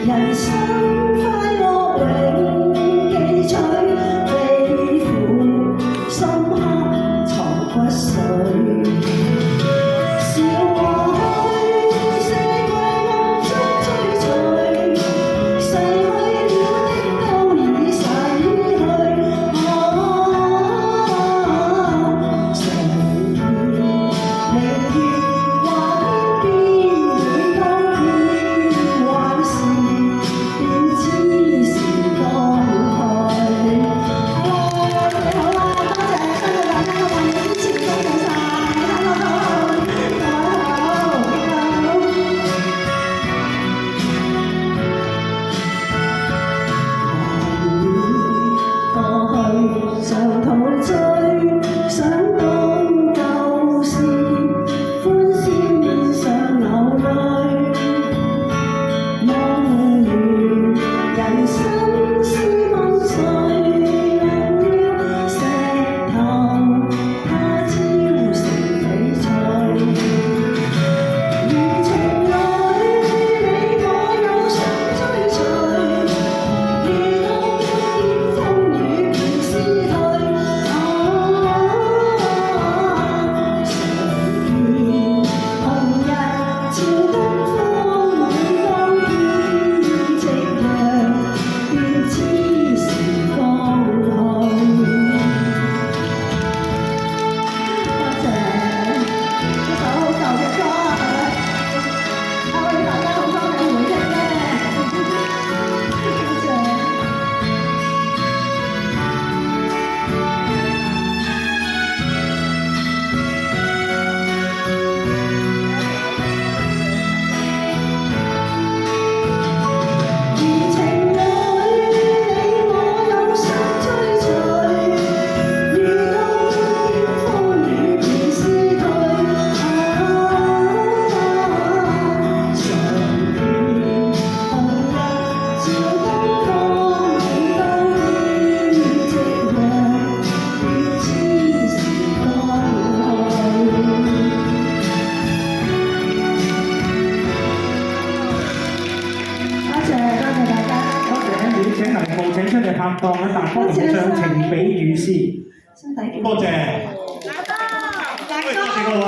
人生快樂永記取，悲苦深刻藏骨髓。笑過去，世界暗中追隨，逝去了的都已逝去。常言明月話天邊會當天，還是便知時光去。好啦，多謝大家嘅大力支持，多謝晒。常陶醉，想當舊事，歡笑面上流淚。望完人生是夢碎，忘了石頭，他朝成翡翠。如情侶，你我有心追隨，遇到驚險風雨便思退。請黎浩請出嚟拍檔啊！但方同唱情比雨絲，多謝，多謝各位。